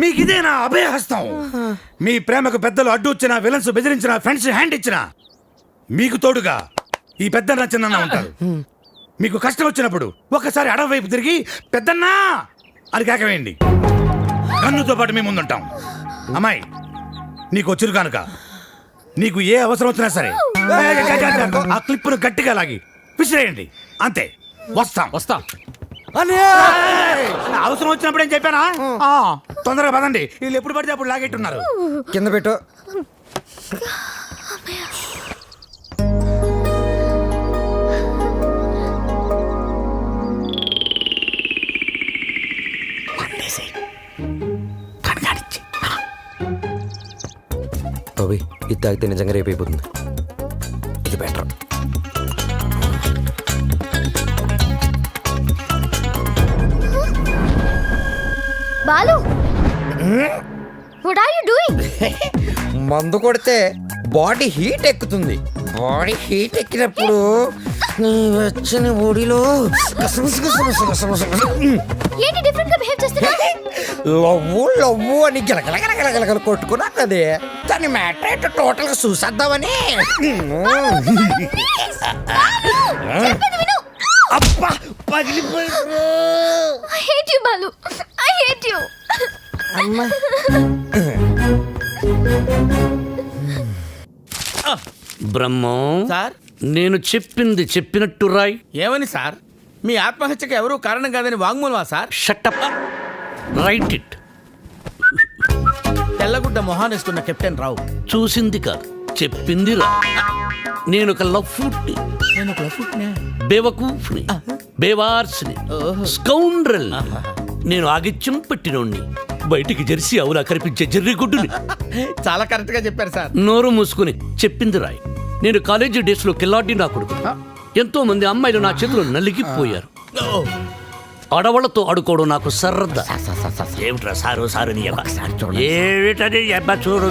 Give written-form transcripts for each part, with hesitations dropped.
మీకు ఇదేనా అభయహస్తం? మీ ప్రేమకు పెద్దలు అడ్డు వచ్చిన, విలన్స్ బెదిరించిన, ఫ్రెండ్స్ హ్యాండ్ ఇచ్చిన, మీకు తోడుగా ఈ పెద్దన్న చిన్న ఉంటారు. మీకు కష్టం వచ్చినప్పుడు ఒక్కసారి అడవి వైపు తిరిగి పెద్దన్నా అని కేకవేయండి. కన్నుతో పాటు మేము ముందుంటాం. అమ్మాయి, నీకు వచ్చురు కనుక నీకు ఏ అవసరం వచ్చినా సరే ఆ క్లిప్ను గట్టిగా లాగి విసిరేయండి. అంతే. వస్తాం. అవసరం వచ్చినప్పుడు ఏం చెప్పానా? తొందరగా పదండి. వీళ్ళు ఎప్పుడు పడితే అప్పుడు లాగెట్టున్నారు. కింద పెట్టు. ఇది తాగితే నిజంగా రేపు అయిపోతుంది. ఇది better. Balu, what are you doing? మందు కొడితే బాడీ హీట్ ఎక్కుతుంది. బాడీ హీట్ ఎక్కినప్పుడు నీ వెచ్చని ఒడిలో ఏంటి డిఫరెంట్ గా బిహేవ్ చేస్తున్నావ్? లవ్వు అని గిలగలగలగలగల కొట్టుకున్నా కదే. దాని మ్యాటర్ ఏంటో టోటల్ గా చూసేద్దామని. అబ్బా, పగిలిపోయింది. I hate you, Balu. I hate you. అమ్మా. బ్రహ్మం సార్, నేను చెప్పింది చెప్పినట్టు రాయ్. ఏమని సార్? మీ ఆత్మహత్యకు ఎవరూ కారణం కాదని వాంగ్మూలమా సార్? షట్టప్. Write it. తెల్లగుడ్డ మొహానేసుకున్న కెప్టెన్ రావు చూసింది కాదు, చెప్పింది రా. నేను ఒక లఫ్ఫుట్ని, నేను ఒక లఫ్ఫుట్నే, బేవకూఫ్ని, బేవార్స్ని, స్కౌండ్రల్. నేను ఆగిత్యం పట్టినోణ్ణి, బయటికి జెర్సీ అవులా కనిపించే జెర్రిగుడ్డుని. చాలా కరెక్ట్ గా చెప్పారు సార్. నోరు మూసుకుని చెప్పింది రాయ్. నేను కాలేజీ డేస్ లో కిల్లాడి నా కొడుకు. ఎంతో మంది అమ్మాయిలు నా చేతిలో నలిగిపోయారు. ఆడవాళ్లతో ఆడుకోవడం నాకు సరదా. ఏమిట్రా సారు సారు నీ అబ్బా? ఏమిటది అబ్బా? చూడు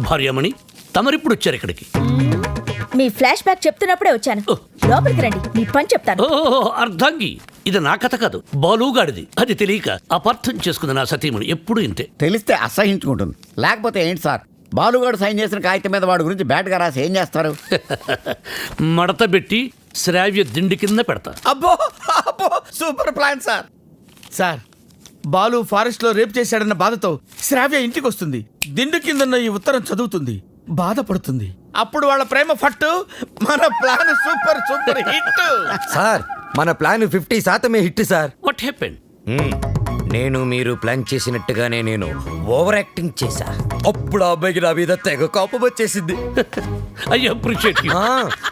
భార్యమణి, తమరిప్పుడు వచ్చారు ఇక్కడికి. మీ ఫ్లాష్ బ్యాక్ చెప్తున్నప్పుడే వచ్చాను. లోపలికి రండి, మీ పని చెప్తాను. అర్ధాంగి, ఇది నా కథ కాదు, బాలుగాడిది. అది తెలియక అపార్థం చేసుకుంది నా సతీమణి. ఎప్పుడు ఇంతే. తెలిస్తే అసహించుకుంటుంది. లేకపోతే ఏంటి సార్, బాలుగాడు సైన్ చేసిన కాగితం మీద వాడి గురించి బ్యాట్గా రాసి ఏం చేస్తారు? మడత పెట్టి శ్రావ్య దిండి కింద పెడతా. అబ్బో అబ్బో, super plan sir. Sir, Balu forest లో రేప్ చేశాడన్న బాధతో శ్రావ్య ఇంటికి వస్తుంది. దిండు కిందన్న ఈ ఉత్తరం చదువుతుంది, బాధపడుతుంది. అప్పుడు వాళ్ళ ప్రేమ ఫట్టు. మన plan super super hit. Sir, మన plan 50% hit sir. What happened? నేను మీరు ప్లాన్ చేసినట్టుగానే నేను ఓవర్ యాక్టింగ్ చేశా. అప్పుడు ఆ అబ్బాయికి నా మీద తెగ కోపం వచ్చేసింది. I appreciate you.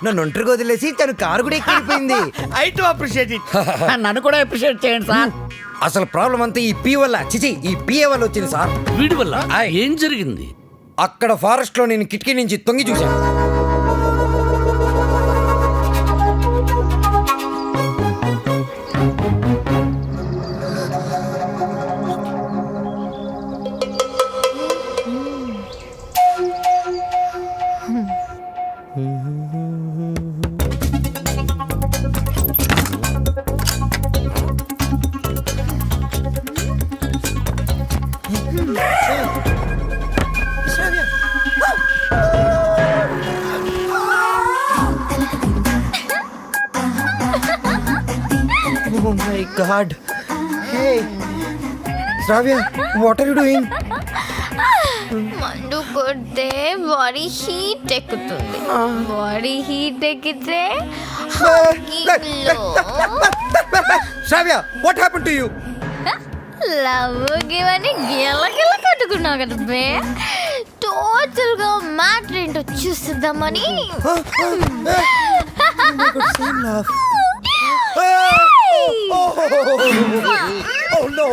నన్ను ఒంటరిగా వదిలేసి తను కారు కూడా ఎక్కిపోయింది. I too appreciate it. నన్ను కూడా అప్రిషియేట్ చేయండి సార్. అసలు ప్రాబ్లం అంతా ఈ పీ వల్ల, చిచి ఈ పిఏ వల్ల వచ్చింది సార్. వీడి వల్ల ఏం జరిగింది? అక్కడ ఫారెస్ట్ లో నేను కిటికీ నుంచి తొంగి చూశాను. Oh my God. Hey, Shravya, what are you doing? మందు కొడితే బాడీ హీట్ ఎక్కుతుంది. బాడీ హీట్ ఎక్కితే Shravya, what happened to you? Love గివని గిలగిల కట్టుకున్నావు కదా బే. టోటల్ గా మ్యాటర్ ఏంటో చూసిద్దామని. Oh no.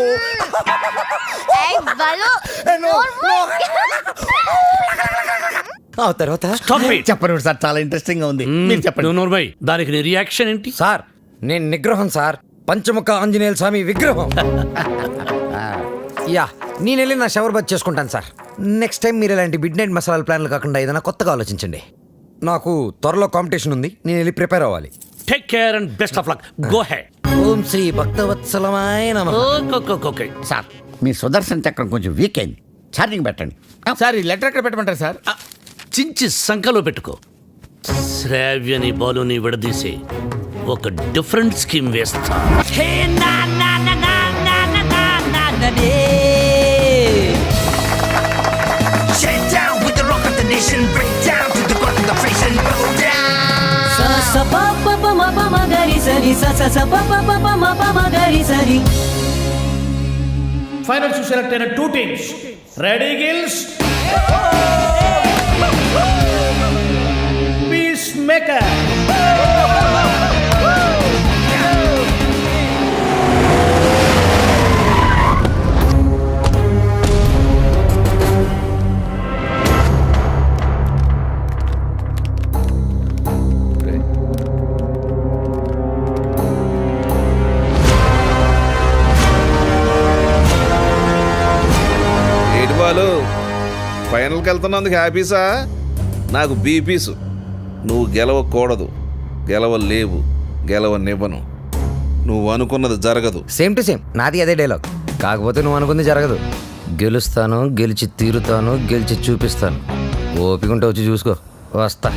ఏయ్ బాలు, ఆ తర్వాత చెప్పండి సార్, చాలా ఇంట్రెస్టింగ్ గా ఉంది. మీరు చెప్పండి. నోర్మై, దానికి నీ రియాక్షన్ ఏంటి? సార్, నేను నిగ్రహం సార్, పంచముఖ ఆంజనేయుల స్వామి విగ్రహం. యా, నేను వెళ్ళి నా షవర్ బాత్ చేసుకుంటాను సార్. నెక్స్ట్ టైం మీరు ఇలాంటి మిడ్ నైట్ మసాలా ప్లాన్లు కాకుండా ఏదైనా కొత్తగా ఆలోచించండి. నాకు త్వరలో కాంపిటీషన్ ఉంది, నేను వెళ్ళి ప్రిపేర్ అవ్వాలి. Take care and best of luck. Go ahead. ఓం శ్రీ భక్తవత్సలమాయ నమః. ఓకే సార్ మీ సుదర్శన చక్రం కొంచెం వీక్ అయింది, ఛార్జింగ్ పెట్టండి. సార్ ఈ లెటర్ ఎక్కడ పెట్టమంటారు సార్? చించి సంఖలో పెట్టుకో. శ్రావ్యని బాలుని విడదీసి ఒక డిఫరెంట్ స్కీమ్ వేస్తా. ఫైనల్స్ సెలెక్ట్ అయిన 2 teams ready girls, piece maker. ఏంటి బాలు ఫైనల్కి వెళ్తున్నందుకు హ్యాపీసా? నాకు బీపీసు. నువ్వు గెలవకూడదు, గెలవలేవు, గెలవనివ్వను. నువ్వు అనుకున్నది జరగదు. సేమ్ టు సేమ్ నాది అదే డైలాగ్. కాకపోతే నువ్వు అనుకుంది జరగదు. గెలుస్తాను, గెలిచి తీరుతాను, గెలిచి చూపిస్తాను. ఓపిక ఉంటే వచ్చి చూసుకో. వస్తా.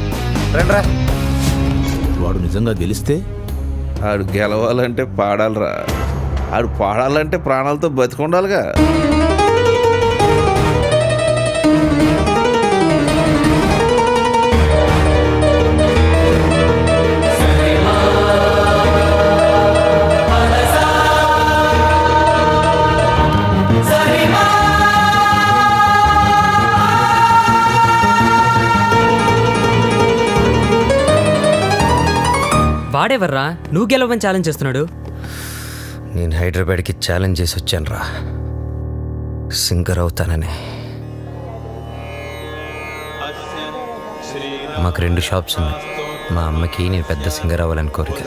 రండ్రా. వాడు నిజంగా గెలిస్తే ఆడు గెలవాలంటే పాడాలిరా. ఆడు పాడాలంటే ప్రాణాలతో బతికొండాలిగా. వాడెవర్రా నువ్వు గెలవని ఛాలెంజ్ చేస్తున్నాడు? నేను హైదరాబాద్కి ఛాలెంజ్ చేసి వచ్చాను రా, సింగర్ అవుతానని. మాకు 2 షాప్స్ ఉన్నాయి. మా అమ్మకి నేను పెద్ద సింగర్ అవ్వాలని కోరిక.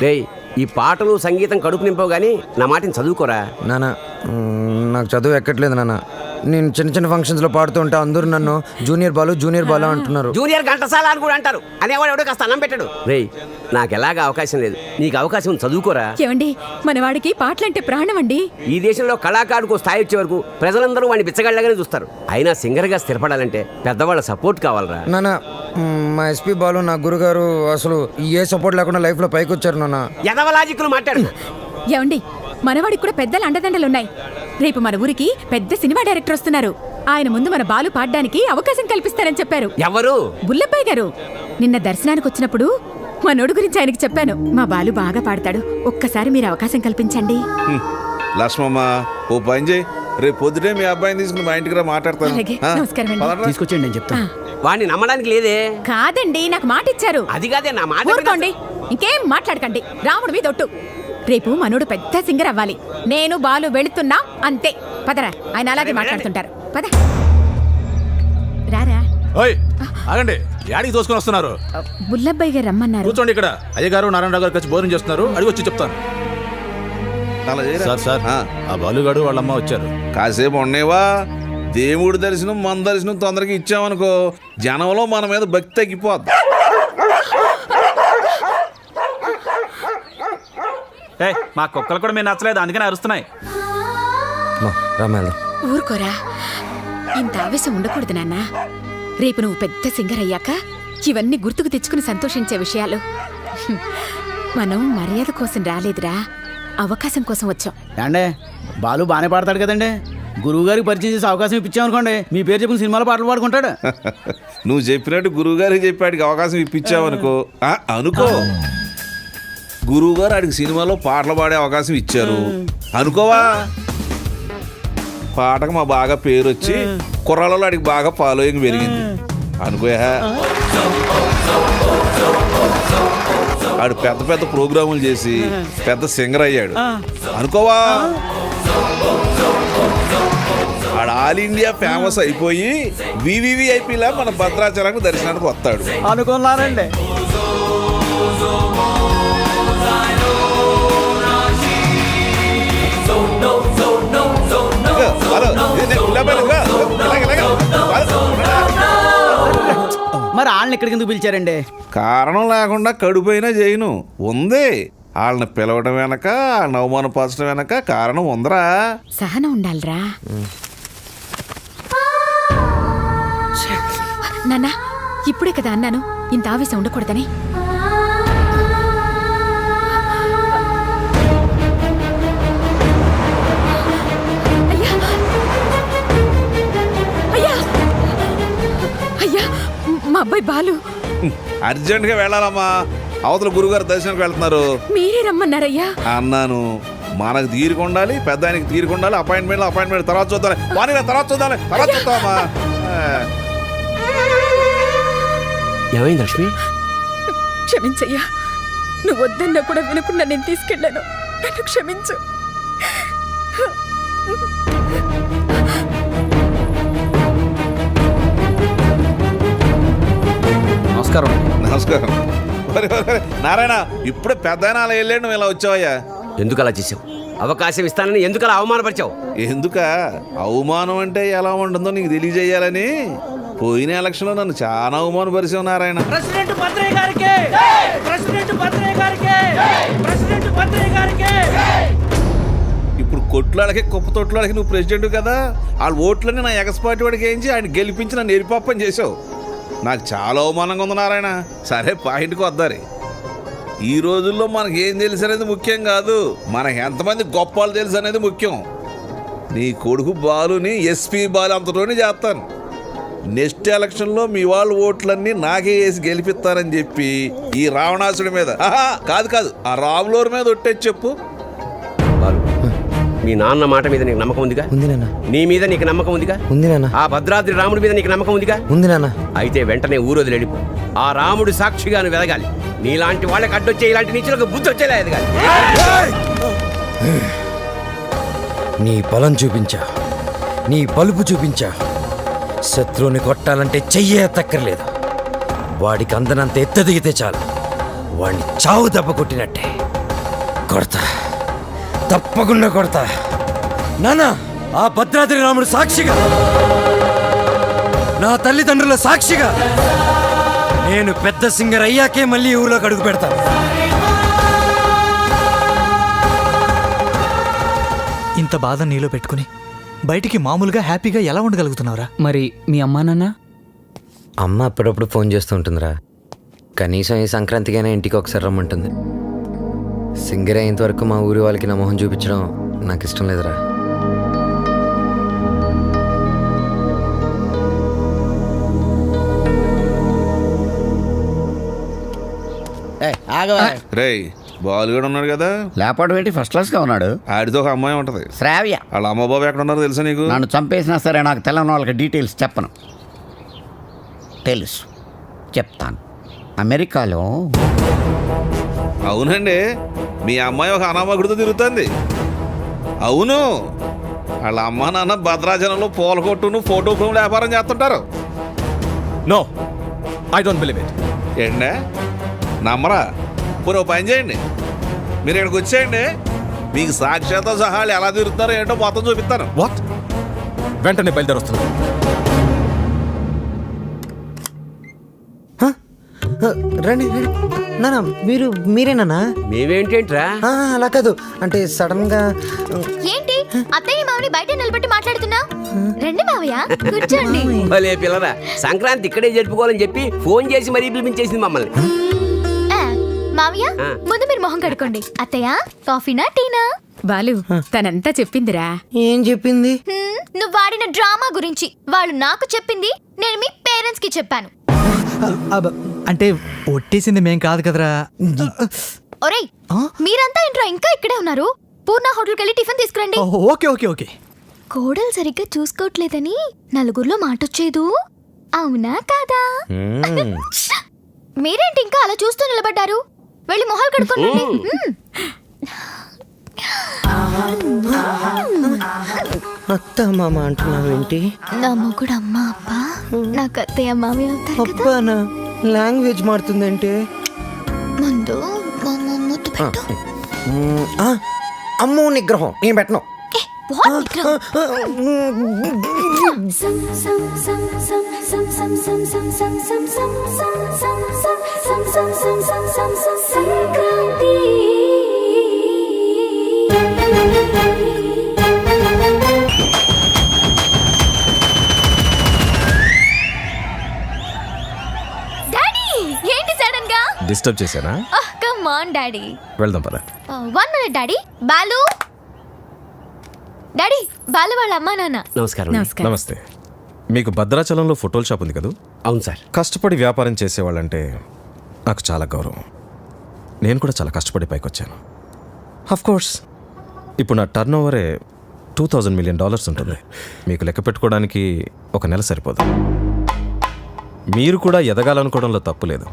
డేయ్, ఈ పాటలు సంగీతం కడుపు నింపవు గానీ నా మాటని చదువుకోరా. నాన్న నాకు చదువు ఎక్కట్లేదు నాన్న. నేను చిన్న చిన్న ఫంక్షన్స్లో పాడుతూ ఉంటా, అందరూ నన్ను జూనియర్ బాలు అంటున్నారు. జూనియర్ ఘంటసాల అని కూడా అంటారు. అనేవాడు ఎవడో కాస్త అన్నం పెట్టాడు. రేయ్, నాకు ఎలాగ అవకాశం లేదు, నీకు అవకాశం ఉంది, చదువుకోరా. ఏమండి మనవాడికి పాటలంటే ప్రాణం అండి. ఈ దేశంలో కళాకారుకు స్థాయి వచ్చే వరకు ప్రజలందరూ వాడిని బిచ్చగాళ్ళగానే చూస్తారు. అయినా సింగర్గా స్థిరపడాలంటే పెద్దవాళ్ళ సపోర్ట్ కావాలరా. నాన్న మా ఎస్పీ బాలు నా గురుగారు అసలు ఏ సపోర్ట్ లేకుండా లైఫ్లో పైకి వచ్చారు నాన్న. ఎదవలాజిక్లు మాట్లాడు. ఏమండి మనవాడికి కూడా పెద్దల అండదండలున్నాయి. రేపు మన ఊరికి పెద్ద సినిమా డైరెక్టర్ వస్తున్నారు. ఆయన ముందు మన బాలు పాడడానికి అవకాశం కల్పిస్తారని చెప్పారు. ఎవరు? బుల్లబ్బాయి గారు. నిన్న దర్శనానికి వచ్చినప్పుడు మనోడు గురించి ఆయనకి చెప్పాను. మా బాలు బాగా పాడతాడు, ఒక్కసారి మీరు అవకాశం కల్పించండి. లక్ష్మమ్మ ఓ పని చేయి, రేపు పొద్దుటే మీ అబ్బాయిని తీసుకుని మా ఇంటికి రా, మాట్లాడతాను. అలాగే, నమస్కారం అండి. పదండ్రా. తీసుకొచ్చేయండి నేను చెప్తాను. వాడిని నమ్మడానికి లేదే. కాదండి నాకు మాట ఇచ్చారు. అది కాదే నా మాట. ఊరుకోండి, ఇంకేం మాట్లాడకండి. రాముడు మీద ఒట్టు. రేపు మనోడు పెద్ద సింగర్ అవ్వాలి. నేను బాలు వెళుతున్నా అంతే. పదరా, ఆయన అలాగే మాట్లాడుతుంటారు. పద రారా. ఓయ్ ఆగండి, యాడికి తోసుకొని వస్తున్నారు? బుల్లబ్బాయి గారు రమ్మన్నారు. కూర్చోండి ఇక్కడ. అయ్యగారు నారాయణరావు గారు కలిసి భోజనం చేస్తున్నారు, అడిగి వచ్చి చెప్తాను. అలా చేయరా? సార్ ఆ బాలుగాడు వాళ్ళ అమ్మ వచ్చారు. కాసేపు ఉండేవా? దేవుడి దర్శనం మన దర్శనం తొందరగా ఇచ్చామనుకో జనంలో మన మీద భక్తి తగ్గిపోద్ది. మా కుక్కలు కూడా మీరు నచ్చలేదు, అందుకని అరుస్తున్నాయి. ఊరుకోరా, ఇంత ఆవేశం ఉండకూడదు నాన్న. రేపు నువ్వు పెద్ద సింగర్ అయ్యాక ఇవన్నీ గుర్తుకు తెచ్చుకుని సంతోషించే విషయాలు. మనం మర్యాద కోసం రాలేదురా, అవకాశం కోసం వచ్చాం. అండే బాలు బాగానే పాడతాడు కదండి. గురువు గారికి పరిచయం చేసి అవకాశం ఇప్పించామనుకోండి, మీ పేరు చెప్పిన సినిమాలో పాటలు పాడుకుంటాడు. నువ్వు చెప్పినట్టు గురువు గారికి చెప్పాడికి అవకాశం ఇప్పించావనుకో అనుకో, గురువు గారు ఆడికి సినిమాలో పాటలు పాడే అవకాశం ఇచ్చారు అనుకోవా, పాటకు మా బాగా పేరు వచ్చి కుర్రాళ్ళలో ఆడికి బాగా ఫాలోయింగ్ పెరిగింది అనుకోయా. ఆడు పెద్ద పెద్ద ప్రోగ్రాములు చేసి పెద్ద సింగర్ అయ్యాడు అనుకోవా. ఆడు ఆల్ ఇండియా ఫేమస్ అయిపోయి వివివిఐపిలా మన భద్రాచలానికి దర్శనానికి వస్తాడు అనుకున్నానండి. మరి వాళ్ళని ఇక్కడికి ఎందుకు పిలిచారండి? కారణం లేకుండా కడుపైనా చేయను ఉంది. వాళ్ళని పిలవడం వెనక వాళ్ళని అవమానపరచడం వెనక కారణం ఉందరా. సహనం ఉండాలిరా. నాన్న ఇప్పుడే కదా అన్నాను ఇంత ఆవేశం ఉండకూడదని. అయ్యా! అయ్యా! అయ్యా! మా అబ్బాయి బాలు అర్జెంటుగా వెళ్ళాలమ్మా, అవతల గురుగారు దర్శనానికి వెళ్తున్నారు. మీరే రమ్మన్నారయ్యా. అన్నాను, మనకు తీరుకుండాలి, పెద్ద ఆయనకి తీరుకుండాలి. అపాయింట్మెంట్ తర్వాత చూద్దాం, తర్వాత చూద్దామా. ఏమైంది లక్ష్మి? క్షమించయ్యా, నువ్వు వద్దన్నా కూడా వినకుండా నేను తీసుకెళ్ళాను. నన్ను క్షమించు. నమస్కారం. నారాయణ, ఇప్పుడే పెద్ద ఆయన అలా వెళ్ళాడు, నువ్వు ఇలా వచ్చావయ్యా. ఎందుకు అలా చేసావు? అవకాశం ఇస్తానని ఎందుకు అలా అవమానపరిచావు? ఎందుక అవమానం అంటే ఎలా ఉంటుందో నీకు తెలియజేయాలని. పోయిన ఎలక్షన్ లో నన్ను చాలా అవమానపరిచావు నారాయణ. ఇప్పుడు కొట్లాడకి కుప్ప తొట్లాడకి నువ్వు ప్రెసిడెంట్ కదా, వాళ్ళ ఓట్లన్నీ నా ఎగస్పాటి వాడికి వేయించి ఆయన గెలిపించి నన్ను ఎరిపాపని చేసావు. నాకు చాలా అవమానంగా ఉంది నారాయణ. సరే పాయింట్కి వద్దారి. ఈ రోజుల్లో మనకి ఏం తెలుసు అనేది ముఖ్యం కాదు, మనకి ఎంతమంది గొప్ప వాళ్ళు తెలుసు అనేది ముఖ్యం. నీ కొడుకు బాలుని ఎస్పీ బాలు అంతలోనే చేస్తాను. నెక్స్ట్ ఎలక్షన్లో మీ వాళ్ళ ఓట్లన్నీ నాకే వేసి గెలిపిస్తారని చెప్పి ఈ రావణాసుడి మీద కాదు ఆ రాములోరి మీద ఒట్టేసి చెప్పు. బాలు, మీ నాన్న మాట మీద నీకు నమ్మకం ఉందిగా? ఉంది నాన్న. నీ మీద నీకు నమ్మకం ఉందిగా? ఉంది నాన్న. ఆ భద్రాద్రి రాముడి మీద నీకు నమ్మకం ఉందిగా? ఉంది నాన్న. అయితే వెంటనే ఊరోది వెళ్ళిపో. ఆ రాముడు సాక్షిగా నువ్వు ఎదగాలి. నీలాంటి వాళ్ళకి అడ్డొచ్చే ఇలాంటి నీచులకు బుద్ధి వచ్చేలా ఎదగాలి. నీ బలం చూపించా, నీ బలుపు చూపించా. శత్రువుని కొట్టాలంటే చెయ్యే ఎత్తక్కర్లేదు. వాడికి అందనంత ఎత్తదిగితే చాలు, వాడిని చావు దెబ్బ కొట్టినట్టే కొడతా, తప్పకుండా కొడతా. నానా, ఆ భద్రాద్రి రాముడు సాక్షిగా, నా తల్లిదండ్రుల సాక్షిగా, నేను పెద్ద సింగర్ అయ్యాకే మళ్ళీ ఊర్లోకి అడుగు పెడతాను. ఇంత బాధ నీలో పెట్టుకుని బయటికి మామూలుగా హ్యాపీగా ఎలా ఉండగలుగుతున్నావురా? మరి మీ అమ్మా నాన్న? అమ్మ అప్పుడప్పుడు ఫోన్ చేస్తూ ఉంటుందిరా. కనీసం ఈ సంక్రాంతికైనా ఇంటికి ఒకసారి రమ్మంటుంది. సింగర్ అయ్యేంత వరకు మా ఊరి వాళ్ళకి నా మొహం చూపించడం నాకు ఇష్టం లేదురా. రేయ్, బాలు కూడా ఉన్నాడు కదా, లేపడం ఏంటి? ఫస్ట్ క్లాస్ గా ఉన్నాడు. ఆడితో ఒక అమ్మాయి ఉంటది, శ్రావ్య. వాళ్ళ అమ్మ బాబు ఎక్కడ ఉన్నారో తెలుసా నీకు? నన్ను చంపేసినా సరే నాకు తెలంగాణ వాళ్ళకి డీటెయిల్స్ చెప్పను. తెలుసు, చెప్తాను. అమెరికాలో. అవునండి, మీ అమ్మాయి ఒక అనామకుడితో తిరుగుతుంది. అవును, వాళ్ళ అమ్మ నాన్న భద్రాచలంలో పూల కొట్టును ఫోటో ఫ్రేమ్ వ్యాపారం చేస్తుంటారు. No, I don't believe it. ఏంటంటే నమ్మరా? పోనీ ఓ పని చేయండి, మీరు ఇక్కడికి వచ్చేయండి, మీకు సాక్ష్యాలతో సహా వాళ్ళు ఎలా తిరుగుతున్నారో ఏంటో మొత్తం చూపిస్తాను. వాట్? వెంటనే బయలుదేరి వస్తున్నాను. రండి రండి. నానా, మీరేనా? మేమేంటేంట్రా? అలా కాదు, అంటే సడన్ గా. ఏంటి అత్తయ్య మామని బయట నిలబెట్టి మాట్లాడుతున్నా? రండి మావయ్య, కూర్చోండి. భలే పిల్లరా, సంక్రాంతి ఇక్కడే జరుపుకోవాలని చెప్పి ఫోన్ చేసి మరీ పిలిపించేసింది మమ్మల్ని. మావయ్య, ముందు మీరు మొహం కడుకోండి. అత్తయ్య, కాఫీనా టీనా? బాలు తనంతా చెప్పిందిరా. ఏం చెప్పింది? నువ్వు వాడిన డ్రామా గురించి. వాళ్ళు నాకు చెప్పింది, నేను మీ పేరెంట్స్ కి చెప్పాను. అంటే ఒట్టేసింది మేం కాదు కదరా. ఒరేయ్, మీరంతా ఏంట్రా ఇంకా ఇక్కడే ఉన్నారు? పూర్ణ హోటల్కి వెళ్ళి టిఫిన్ తీసుకురండి. Okay okay okay. కోడలు సరిగ్గా చూసుకోవట్లేదని నలుగురిలో మాటొచ్చేదు, అవునా కాదా? మీరేంటి ఇంకా అలా చూస్తూ నిలబడ్డారు? వెళ్ళి మొహాలు కడుక్కోండి. అత్త మామ అంటున్నావు ఏంటి? నా మొగుడు అమ్మ అప్ప, నాకు అత్తయ్య మామి అవుతారు కదా. అబ్బానా, లాంగ్వేజ్ మారుతుందంటే. ముందు ముద్దు పెట్టు. అమ్మో నిగ్రహం నేను పెట్టను. సంక్రాంతి ఏంటి సడన్ గా డిస్టర్బ్ చేశానా? Come on daddy. వెళ్దాం పద. 1 minute daddy. Balu daddy, Balu వాళ్ళ అమ్మా నాన్న. నమస్కారం. నమస్కారం. నమస్తే. మీకు భద్రాచలంలో ఫోటోల షాప్ ఉంది కదా? అవును సార్. కష్టపడి వ్యాపారం చేసేవాళ్ళంటే నాకు చాలా గౌరవం. నేను కూడా చాలా కష్టపడి పైకి వచ్చాను. కోర్స్ ఇప్పుడు నా టర్న్ ఓవరే $2,000 million ఉంటుంది. మీకు లెక్క పెట్టుకోవడానికి ఒక నెల సరిపోదు. మీరు కూడా ఎదగాలనుకోవడంలో తప్పు లేదు.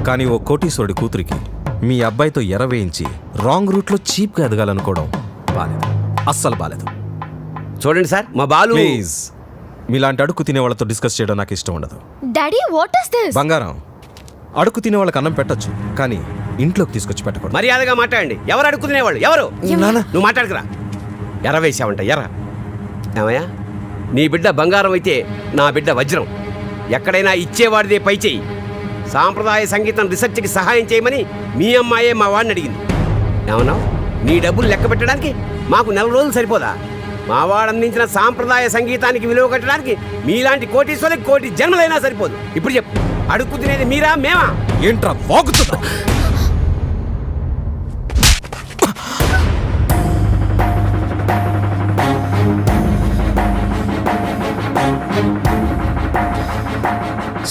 కానీ ఓ కోటీశ్వరుడి కూతురికి మీ అబ్బాయితో ఎర వేయించి రాంగ్ రూట్లో చీప్గా ఎదగాలనుకోవడం బాలేదు, అస్సలు బాలేదు. చూడండి సార్, మా బాలు. ప్లీజ్, మీలాంటి అడుక్కు తినే వాళ్ళతో డిస్కస్ చేయడం నాకు ఇష్టం ఉండదు. Daddy what is this? బంగారం, అడుక్కు తినే వాళ్ళకి అన్నం పెట్టొచ్చు, కానీ ఇంట్లోకి తీసుకొచ్చి పెట్టకూడదు. మర్యాదగా మాట్లాడండి. ఎవరు అడుక్కునేవాళ్ళు? ఎవరు? నువ్వు మాట్లాడుకురా. ఎర్ర వేసావంట, ఎర్ర. ఏమయ్యా, నీ బిడ్డ బంగారం అయితే నా బిడ్డ వజ్రం. ఎక్కడైనా ఇచ్చేవాడిదే పై చెయ్యి. సాంప్రదాయ సంగీతం రీసెర్చ్కి సహాయం చేయమని మీ అమ్మాయే మా వాడిని అడిగింది. ఏమన్నావు? నీ డబ్బులు లెక్క పెట్టడానికి మాకు 4 రోజులు సరిపోదా? మా వాడు అందించిన సాంప్రదాయ సంగీతానికి విలువ కట్టడానికి మీలాంటి కోటీశ్వరులకు 1 కోటి జన్మలైనా సరిపోదు. ఇప్పుడు చెప్పు, అడుక్కు తినేది మీరా మేమా? ఏంట్రా వాగుతున్నా?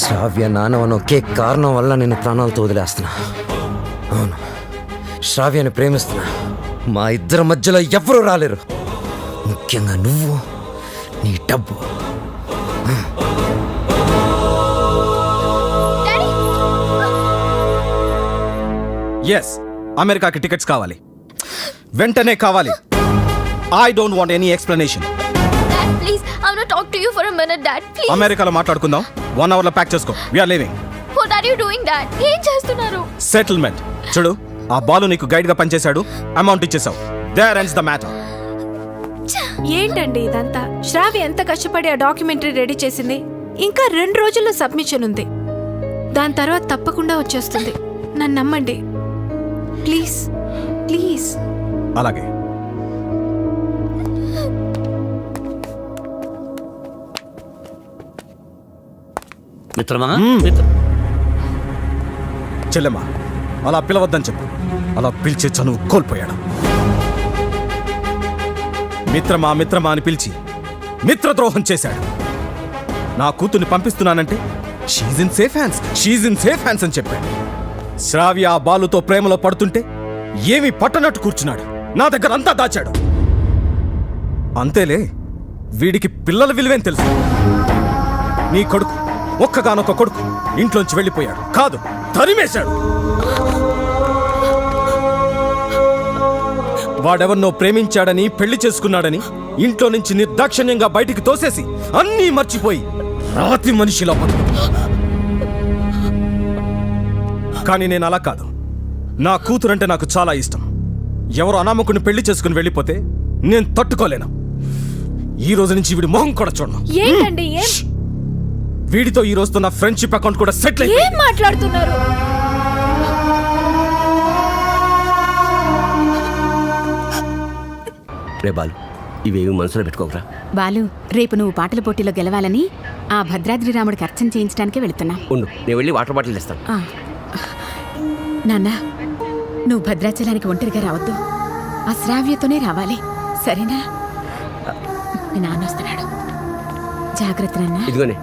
శ్రావ్య నానవని ఒకే కారణం వల్ల నేను ప్రాణాలతో వదిలేస్తున్నా. అవును, శ్రావ్యని ప్రేమిస్తున్నా. మా ఇద్దరి మధ్యలో ఎవ్వరూ రాలేరు, ముఖ్యంగా నువ్వు, నీ డబ్బు. ఎస్, అమెరికాకి టికెట్స్ కావాలి, వెంటనే కావాలి. I don't want any explanation. Dad please, I want to talk to you for a minute dad please. అమెరికాలో మాట్లాడుకుందాం. 1 hourలో ప్యాక్ చేసుకో. We are living. What are you doing dad? ఏం చేస్తున్నారు? సెటిల్మెంట్. చూడు, ఆ బాలు నీకు గైడ్ గా పనిచేశాడు, అమౌంట్ ఇచ్చేసావు. There ends the matter. ఏంటండి ఇదంతా? శ్రావ్య ఎంత కష్టపడి ఆ డాక్యుమెంటరీ రెడీ చేసింది. ఇంకా 2 రోజుల్లో సబ్మిషన్ ఉంది. దాని తర్వాత తప్పకుండా వచ్చేస్తుంది. నన్ను నమ్మండి ప్లీజ్, ప్లీజ్. అలాగే. మిత్రమా, చెల్లెమ్మా, అలా పిలవద్దని చెప్పు. అలా పిలిచే చనువు కోల్పోయాడు. మిత్రమా మిత్రమా అని పిలిచి మిత్రద్రోహం చేశాడు. నా కూతుర్ని పంపిస్తున్నానంటే షీజ్ ఇన్ సేఫ్ హ్యాండ్స్ అని చెప్పాడు. శ్రావ్య ఆ బాలుతో ప్రేమలో పడుతుంటే ఏమీ పట్టనట్టు కూర్చున్నాడు. నా దగ్గర అంతా దాచాడు. అంతేలే, వీడికి పిల్లల విలువేం తెలుసు. నీ కొడుకు, ఒక్కగానొక్క కొడుకు ఇంట్లోంచి వెళ్ళిపోయాడు కాదు, తరిమేశాడు. వాడెవరినో ప్రేమించాడని, పెళ్లి చేసుకున్నాడని ఇంట్లో నుంచి నిర్దాక్షిణ్యంగా బయటికి తోసేసి అన్నీ మర్చిపోయి రాతి మనిషిలా బతుకు. కానీ నేను అలా కాదు. నా కూతురంటే నాకు చాలా ఇష్టం. ఎవరో అనామకుని పెళ్లి చేసుకుని వెళ్ళిపోతే నేను తట్టుకోలేను. ఈ రోజు నుంచి వీడి మొహం కూడా చూడను. ఏంటండి? వీడితో ఈ రోజుతో నా ఫ్రెండ్షిప్ అకౌంట్ కూడా సెటిల్ అయిపోయింది. ఏం మాట్లాడుతున్నారు? రే బాలు, ఇవేమి మనసులో పెట్టుకోకరా. బాలు, రేపు నువ్వు పాటల పోటీలో గెలవాలని ఆ భద్రాద్రి రాముడికి అర్చన చేయించడానికి వెళుతున్నా. ఉండు, నేను వెళ్ళి వాటర్ బాటిల్ తెస్తాను. నాన్న, నువ్వు భద్రాచలానికి ఒంటరిగా రావద్దు. ఆ శ్రావ్యతోనే రావాలి, సరేనా? మీ నాన్న వస్తున్నాడు, జాగ్రత్త నాన్న. ఇదిగోనే.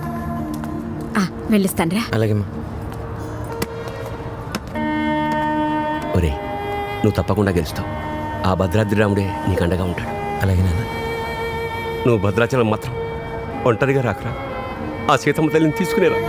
వెళ్ళిస్తానరా. అలాగే. ఒరే, నువ్వు తప్పకుండా గెలుస్తావు. ఆ భద్రాద్రి రాముడే నీకు అండగా ఉంటాడు. అలాగే నాన్న. నువ్వు భద్రాచలం మాత్రం ఒంటరిగా రాకరా. ఆ సీతమ్మ తల్లిని తీసుకునేరా.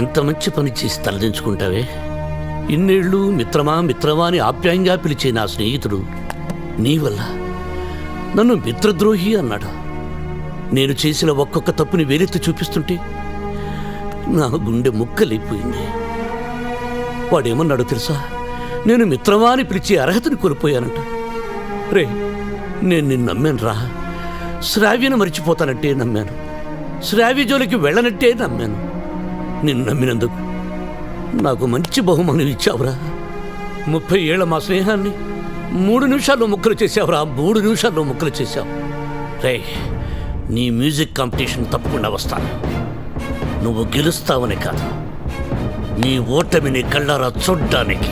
ఇంత మంచి పని చేసి తలదించుకుంటావే. ఇన్నేళ్ళు మిత్రమా మిత్రమా అని ఆప్యాయంగా పిలిచే నా స్నేహితుడు నీ వల్ల నన్ను మిత్రద్రోహి అన్నాడు. నేను చేసిన ఒక్కొక్క తప్పుని వేలెత్తి చూపిస్తుంటే నా గుండె ముక్కలైపోయింది. వాడేమన్నాడో తెలుసా? నేను మిత్రమా అని పిలిచే అర్హతని కోల్పోయానంట. రే, నేను నిన్ను నమ్మాను రా. శ్రావ్యను మర్చిపోతానంటే నమ్మాను, శ్రావ్య జోలికి వెళ్ళనంటే నమ్మాను. నిన్ను నమ్మినందుకు నాకు మంచి బహుమానం ఇచ్చావురా. 30 ఏళ్ల మా స్నేహాన్ని 3 నిమిషాల్లో ముక్కలు చేసావురా. 3 నిమిషాల్లో ముక్కలు చేశావు. రే, నీ మ్యూజిక్ కాంపిటీషన్ తప్పకుండా వస్తాను. నువ్వు గెలుస్తావని కాదు, నీ ఓటమిని కళ్ళారా చూడ్డానికి.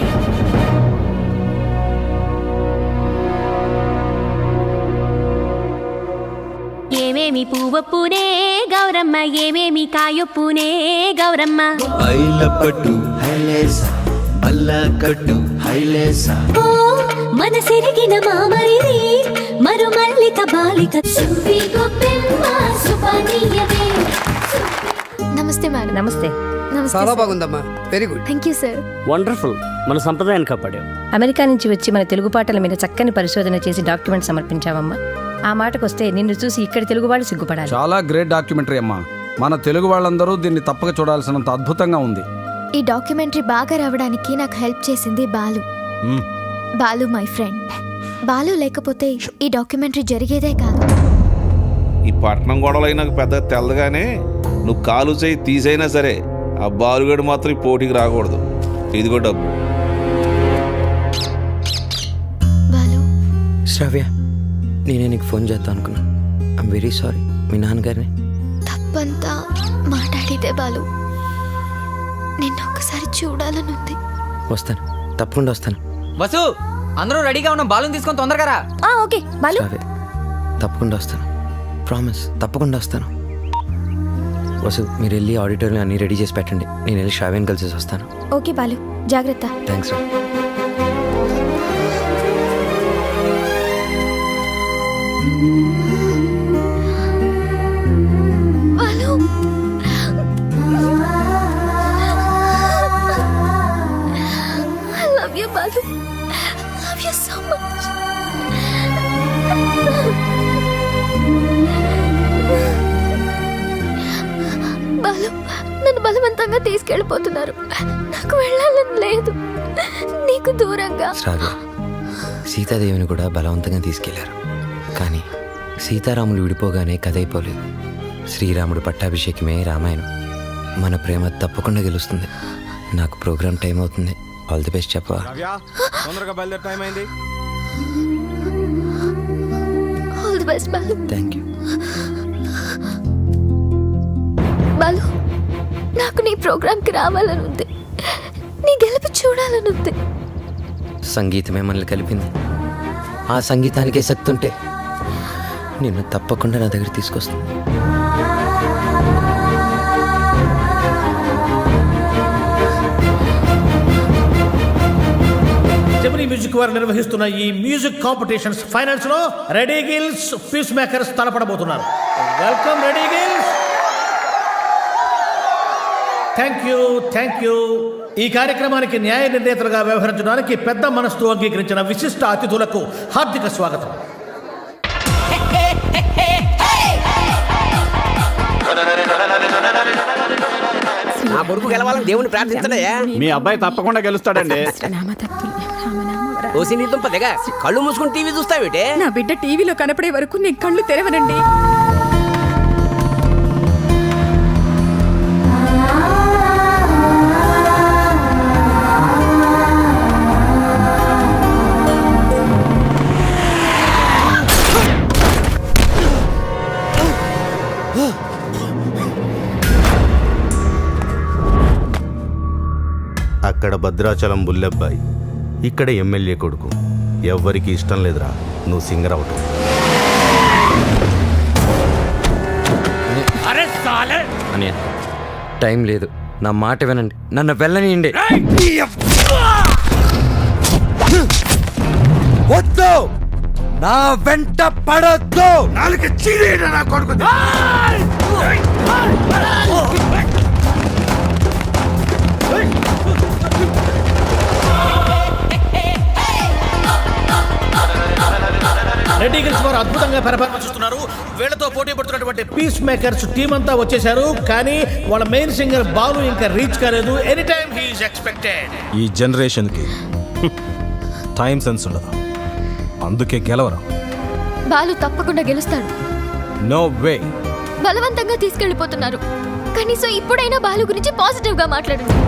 ఏమేమి పువ్వొప్పునే గౌరమ్మ, ఏమేమి కాయొప్పునే గౌరమ్మ. పట్టు హైలేసా కట్టు హైలేసా మనసెరిగిన మామరిది మరు మల్లిక బాలిక. నమస్తే మేడం. నమస్తే. చాలా బాగుందమ్మా, very good. Thank you sir. Wonderful. మన సంప్రదాయాన్ని కాపాడావు. అమెరికా నుంచి వచ్చి మన తెలుగు పాటల మీద చక్కని పరిశోధన చేసి డాక్యుమెంట్ సమర్పించావమ్మా. ఆ మాటకొస్తే నిన్ను చూసి ఇక్కడి తెలుగు వాళ్ళు సిగ్గుపడాలి. చాలా గ్రేట్ డాక్యుమెంటరీ అమ్మా. మన తెలుగు వాళ్ళందరూ దీన్ని తప్పక చూడాల్సినంత అద్భుతంగా ఉంది. ఈ డాక్యుమెంటరీ బాగా రావడానికి నాకు హెల్ప్ చేసింది బాలు. Balu my friend. బాలు లేకపోతే ఈ డాక్యుమెంటరీ జరిగేదే కాదు. ఈ పట్నం గొడవలు నాకు పెద్దగా తెల్లగానే నువ్వు కాలు చేయి తీసైనా సరే ఆ బాలుగడు మాత్రం ఈ పోటీకి రాకూడదు. ఇదిగో డబ్బు. బాలు, శ్రావ్య, నేనే నీకు ఫోన్ చేద్దాం అనుకున్నా. I'm very sorry. మీ నాన్నగారిని తప్పంతా మాట్లాడితే బాలు. నిన్నొక్కసారి చూడాలనుంది. వస్తాను, తప్పకుండా వస్తాను. వసు, అందరూ రెడీగా ఉన్నాం, బాలుని తీసుకొని తొందరగా రా. ఓకే బాలు. శ్రావ్య, తప్పకుండా వస్తాను. ప్రామిస్, తప్పకుండా వస్తాను. వసు, మీరు వెళ్ళి ఆడిటోరియం అన్నీ రెడీ చేసి పెట్టండి. నేను వెళ్ళి శ్రావ్యని కలిసి వస్తాను. ఓకే బాలు, జాగ్రత్త. థ్యాంక్స్ రా. Balu, I love you Balu. Love you so much. Balu, నన్ను బలవంతంగా తీసుకెళ్ళిపోతున్నారు. నాకు వెళ్ళాలని లేదు, నీకు దూరంగా. శ్రావ్య, సీతాదేవిని కూడా బలవంతంగా తీసుకెళ్లారు. కానీ సీతారాములు విడిపోగానే కథ అయిపోలేదు. శ్రీరాముడు పట్టాభిషేకమే రామాయణం. మన ప్రేమ తప్పకుండా గెలుస్తుంది. నాకు ప్రోగ్రామ్ టైం అవుతుంది. ఆల్ ది బెస్ట్ చెప్పవా? తొందరగా బయలుదేరే టైం అయింది. All the best Balu. Thank you. Balu, నాకు నీ ప్రోగ్రామ్కి రావాలని ఉంది, నీ గెలుపు చూడాలని ఉంది. సంగీతమే మనల్ని కలిపింది. ఆ సంగీతానికే శక్తి ఉంటే నిన్ను తప్పకుండా నా దగ్గర తీసుకొస్తాను. జెమినీ మ్యూజిక్ వారు నిర్వహిస్తున్న ఈ మ్యూజిక్ కాంపిటీషన్స్ ఫైనల్స్ లో రెడీ గిల్స్, పీస్ మేకర్స్ తలపడబోతున్నారు. Welcome ready girls. Thank you. ఈ కార్యక్రమానికి న్యాయ నిర్ణేతలుగా వ్యవహరించడానికి పెద్ద మనస్సు అంగీకరించిన విశిష్ట అతిథులకు హార్దిక స్వాగతం. నా కొడుకు గెలవాలని దేవుని ప్రార్థించడయా. మీ అబ్బాయి తప్పకుండా గెలుస్తాడండి. ఓసి నీ దుంప దిగా కళ్ళు మూసుకుని టీవీ చూస్తావేటే? నా బిడ్డ టీవీలో కనపడే వరకు నేను కళ్ళు తెరవనండి. అక్కడ భద్రాచలం బుల్లెబ్బాయి, ఇక్కడ ఎమ్మెల్యే కొడుకు. ఎవ్వరికి ఇష్టం లేదురా నువ్వు సింగర్ అవటం. అన్నయ్య, టైం లేదు. నా మాట వినండి, నన్ను వెళ్ళనియండి. వద్దు, నా వెంట పడొద్దు. నాలుగు చీరేట నా కొడుకు. రెడీ గిల్స్ వారు అద్భుతంగా పెర్ఫార్మెన్స్ ఇస్తున్నారు. వీళ్ళతో పోటీ పడుతున్నటువంటి పీస్ మేకర్స్ టీం అంతా వచ్చేసారు, కానీ వాళ్ళ మెయిన్ సింగర్ బాలు ఇంకా రీచ్ కాలేదు. Any time he is expected. ఈ జనరేషన్కి టైం సెన్స్ ఉండదు, అందుకే గెలవరా. బాలు తప్పకుండా గెలుస్తాడు. No way. బలవంతంగా తీసుకెళ్లిపోతున్నారు. కనీసం ఇప్పుడైనా బాలు గురించి పాజిటివ్ గా మాట్లాడండి.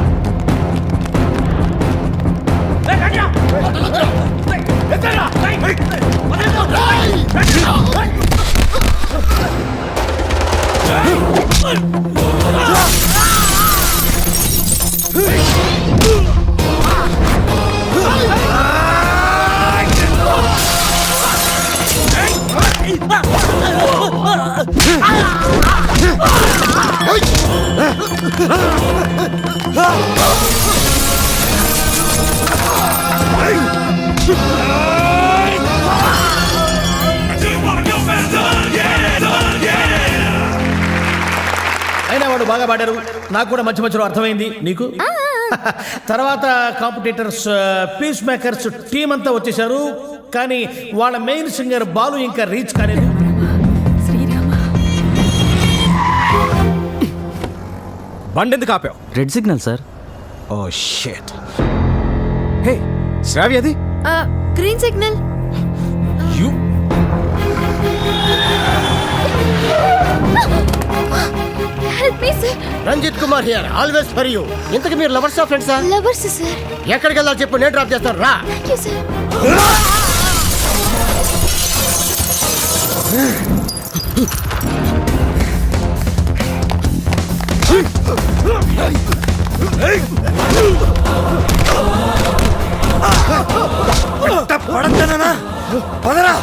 అయినా వాడు బాగా పాడారు. నాకు కూడా మధ్య మధ్యలో అర్థమైంది. నీకు తర్వాత కాంపిటీటర్స్ పీస్ మేకర్స్ టీం అంతా వచ్చేసారు, కానీ వాళ్ళ మెయిన్ సింగర్ బాలు ఇంకా రీచ్ కాలేదు. బండి ఎందుకు ఆపావు? Red signal sir. Oh shit. Hey Shravya, అది green signal. You help me sir. Ranjith Kumar here, always for you. ఇంతకు మీరు లవర్స్ ఆ ఫ్రెండ్సా? Lovers sir. ఎక్కడికి వెళ్ళాలో చెప్పు, నేను డ్రాప్ చేస్తాను. రా. Thank you sir. పడతానా? పదరా.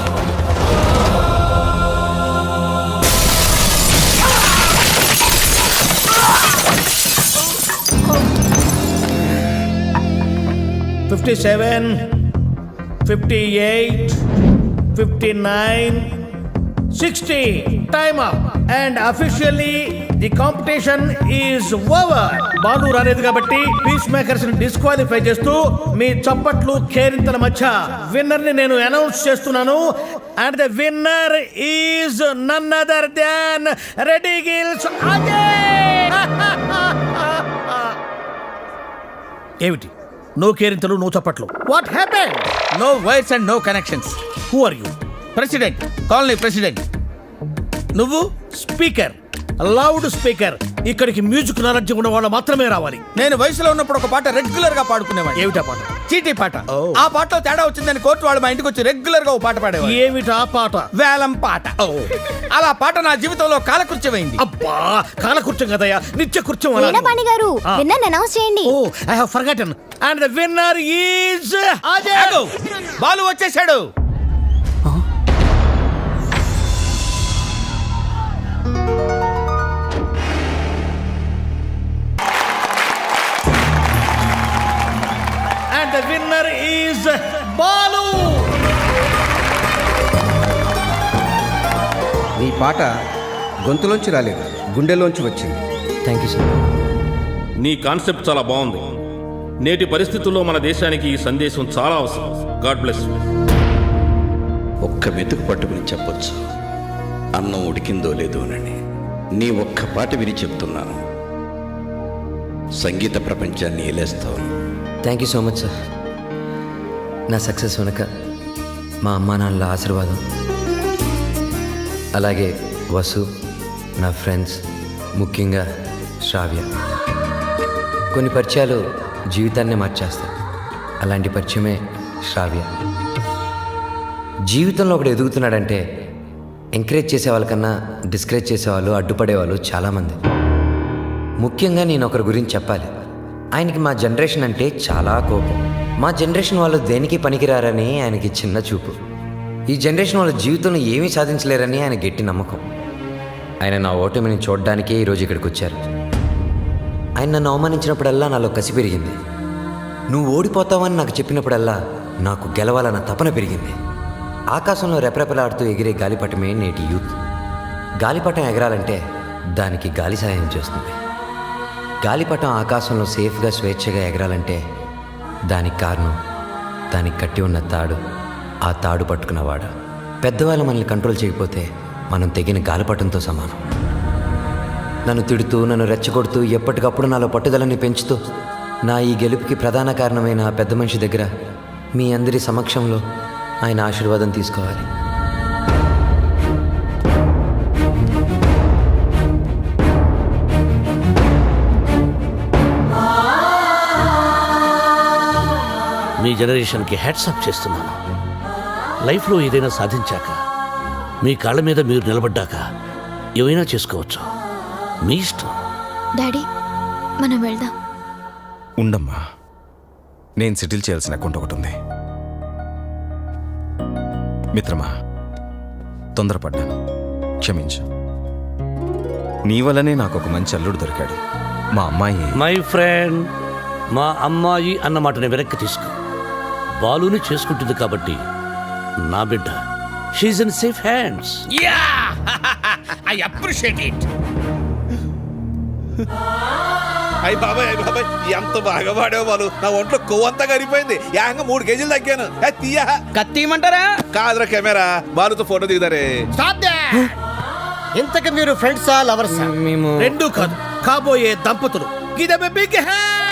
$57, $58, $59, $60. Time up. And officially the competition is over. Balu రాలేదు కాబట్టి పీస్ మేకర్స్ ని డిస్క్వాలిఫై చేస్తూ మీ చప్పట్లు కేరింతల మధ్య విన్నర్ ని నేను అనౌన్స్ చేస్తున్నాను. And the winner is none other than ready gills Ajay. ఏమిటి నో కేరింతలు, నో చప్పట్లు? What happened? No wires and no connections. Who are you? President, colony president. నువ్వు స్పీకర్, లౌడ్ స్పీకర్. ఇక్కడికి మ్యూజిక్ నాలెడ్జ్ ఉన్న వాళ్ళు మాత్రమే రావాలి. నేను వయసులో ఉన్నప్పుడు ఒక పాట రెగ్యులర్ గా పాడుకునేవాడు. ఏమిటా పాట? చీటీ పాట. ఆ పాటలో తేడా వచ్చిందని కోర్టు వాళ్ళు మా ఇంటికి వచ్చి రెగ్యులర్ గా ఒక పాట పాడేవారు. ఏమిటా పాట? వేలం పాట. అలా పాట నా జీవితంలో కాలకృత్యమైంది. అబ్బా, కాలకృత్యం కదయ్యా, నిత్య కృత్యం. వీణపాణి గారు విన్నర్ అనౌన్స్ చేయండి. Oh, I have forgotten. And the winner is Ajay. Balu వచ్చేసాడు. And the winner is Balu. నీ పాట గొంతులోంచి రాలేదు, గుండెలోంచి వచ్చింది. Thank you sir. నీ కాన్సెప్ట్ చాలా బాగుంది. నేటి పరిస్థితుల్లో మన దేశానికి ఈ సందేశం చాలా అవసరం. God bless you. ఒక్క మెతుకు పట్టుకుని చెప్పొచ్చు అన్నం ఉడికిందో లేదోనని. నీ ఒక్క పాట విని చెప్తున్నాను, సంగీత ప్రపంచాన్ని ఏలేస్తావు. Thank you so much sir. నా సక్సెస్ వెనుక మా అమ్మా నాన్నల ఆశీర్వాదం, అలాగే వసు, నా ఫ్రెండ్స్, ముఖ్యంగా శ్రావ్య. కొన్ని పరిచయాలు జీవితాన్నే మార్చేస్తాయి. అలాంటి పరిచయమే శ్రావ్య. జీవితంలో ఒకడు ఎదుగుతున్నాడంటే ఎంకరేజ్ చేసే వాళ్ళకన్నా డిస్కరేజ్ చేసేవాళ్ళు, అడ్డుపడేవాళ్ళు చాలామంది. ముఖ్యంగా నేను ఒకరి గురించి చెప్పాలి. ఆయనకి మా జనరేషన్ అంటే చాలా కోపం. మా జనరేషన్ వాళ్ళు దేనికి పనికిరారని ఆయనకి చిన్న చూపు. ఈ జనరేషన్ వాళ్ళ జీవితంలో ఏమీ సాధించలేరని ఆయన గట్టి నమ్మకం. ఆయన నా ఓటమిని చూడడానికే ఈరోజు ఇక్కడికి వచ్చారు. ఆయన నన్ను అవమానించినప్పుడల్లా నాలో కసి పెరిగింది. నువ్వు ఓడిపోతావని నాకు చెప్పినప్పుడల్లా నాకు గెలవాలన్న తపన పెరిగింది. ఆకాశంలో రెపరెపలాడుతూ ఎగిరే గాలిపటమే నేటి యూత్. గాలిపటం ఎగరాలంటే దానికి గాలి సహాయం చేస్తుంది. గాలిపటం ఆకాశంలో సేఫ్గా స్వేచ్ఛగా ఎగరాలంటే దానికి కారణం దానికి కట్టి ఉన్న తాడు, ఆ తాడు పట్టుకున్నవాడు. పెద్దవాళ్ళు మనల్ని కంట్రోల్ చేయకపోతే మనం తెగిన గాలిపటంతో సమానం. నన్ను తిడుతూ, నన్ను రెచ్చగొడుతూ, ఎప్పటికప్పుడు నాలో పట్టుదలని పెంచుతూ నా ఈ గెలుపుకి ప్రధాన కారణమైన ఆ పెద్ద మనిషి దగ్గర మీ అందరి సమక్షంలో ఆయన ఆశీర్వాదం తీసుకోవాలి. మీ జనరేషన్కి హ్యాట్సాప్ చేస్తున్నాను. లైఫ్లో ఏదైనా సాధించాక, మీ కాళ్ళ మీద మీరు నిలబడ్డాక ఏమైనా చేసుకోవచ్చు. మీ ఇష్టం. డాడీ, మనం వెళ్దాం. ఉండమ్మా, నేను సెటిల్ చేయాల్సిన అకౌంట్ ఒకటి ఉంది. మిత్రమా, తొందరపడ్డాను, క్షమించు. నీ వల్లనే నాకు ఒక మంచి అల్లుడు దొరికాడు. మా అమ్మాయి. మై ఫ్రెండ్, మా అమ్మాయి అన్న మాటని వెనక్కి తీసుకో. బాలుని చేసుకుంటుంది కాబట్టి నా బిడ్డ. She's in safe hands. I appreciate it. అయ్యి బాబాయ్, ఎంత బాగా పాడావు బాలు. నా ఒంట్లో కొవ్వంతా కరిగిపోయింది. ఏకంగా 3 కేజీలు తగ్గాను. తీయా కత్తిమంటారా? కాదురా కెమెరా, బాలుతో ఫోటో దిగుతారే. ఇంతకు మీరు ఫ్రెండ్సా, లవర్సా? మేము రెండూ కాదు, కాబోయే దంపతులు. Give them a big hand.